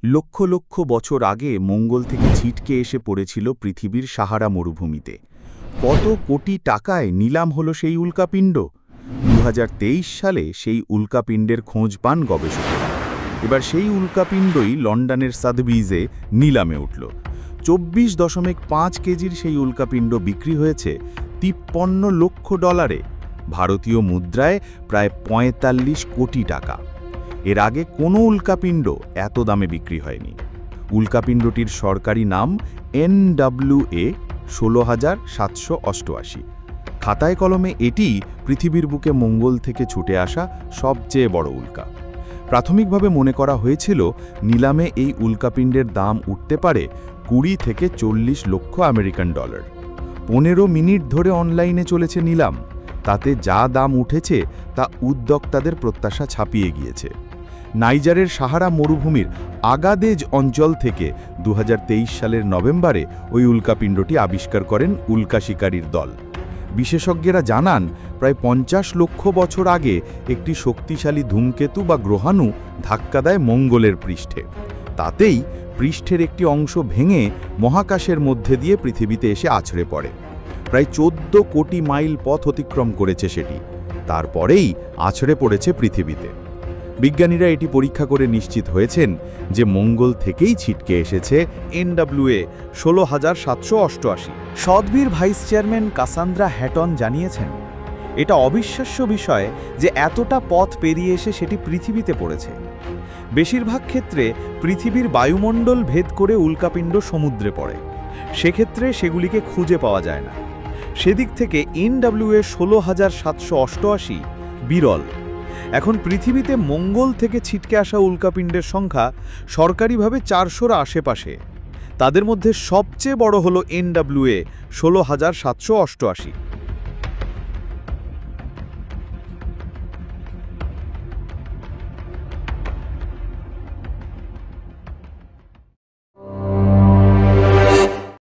লক্ষ লক্ষ বছর আগে মঙ্গল থেকে ছিটকে এসে পড়েছিল পৃথিবীর সাহারা মরুভূমিতে। কত কোটি টাকায় নিলাম হলো সেই উল্কাপিণ্ড। 2023 সালে সেই উল্কাপিণ্ডের খোঁজ পান গবেষকেরা। এবার সেই উল্কাপিণ্ডই লন্ডনের সাথবিজে নিলামে উঠল। 24.5 কেজির সেই উল্কাপিণ্ড বিক্রি হয়েছে $53 লক্ষ, ভারতীয় মুদ্রায় প্রায় 45 কোটি টাকা। এর আগে কোনো উল্কাপিণ্ড এত দামে বিক্রি হয়নি। উল্কাপিণ্ডটির সরকারি নাম NWA 16788। খাতায় কলমে এটি পৃথিবীর বুকে মঙ্গল থেকে ছুটে আসা সবচেয়ে বড় উল্কা। প্রাথমিকভাবে মনে করা হয়েছিল নিলামে এই উল্কাপিণ্ডের দাম উঠতে পারে 20 থেকে 40 লক্ষ আমেরিকান ডলার। 15 মিনিট ধরে অনলাইনে চলেছে নিলাম। তাতে যা দাম উঠেছে তা উদ্যোক্তাদের প্রত্যাশা ছাপিয়ে গিয়েছে। নাইজারের সাহারা মরুভূমির আগাদেজ অঞ্চল থেকে 2023 সালের নভেম্বরে ওই উল্কাপিণ্ডটি আবিষ্কার করেন উল্কা শিকারীর দল। বিশেষজ্ঞরা জানান, প্রায় 50 লক্ষ বছর আগে একটি শক্তিশালী ধূমকেতু বা গ্রহাণু ধাক্কা দেয় মঙ্গলের পৃষ্ঠে। তাতেই পৃষ্ঠের একটি অংশ ভেঙে মহাকাশের মধ্যে দিয়ে পৃথিবীতে এসে আছড়ে পড়ে। প্রায় 14 কোটি মাইল পথ অতিক্রম করেছে সেটি, তারপরেই আছড়ে পড়েছে পৃথিবীতে। বিজ্ঞানীরা এটি পরীক্ষা করে নিশ্চিত হয়েছেন যে মঙ্গল থেকেই ছিটকে এসেছে NWA 16788। সদবির ভাইস চেয়ারম্যান কাসান্দ্রা হ্যাটন জানিয়েছেন, এটা অবিশ্বাস্য বিষয় যে এতটা পথ পেরিয়ে এসে সেটি পৃথিবীতে পড়েছে। বেশিরভাগ ক্ষেত্রে পৃথিবীর বায়ুমণ্ডল ভেদ করে উল্কাপিণ্ড সমুদ্রে পড়ে, সেক্ষেত্রে সেগুলিকে খুঁজে পাওয়া যায় না। সেদিক থেকে NWA 16788 বিরল। এখন পৃথিবীতে মঙ্গল থেকে ছিটকে আসা উল্কাপিণ্ডের সংখ্যা সরকারিভাবে 400-র আশেপাশে। তাদের মধ্যে সবচেয়ে বড় হল NWA 16788।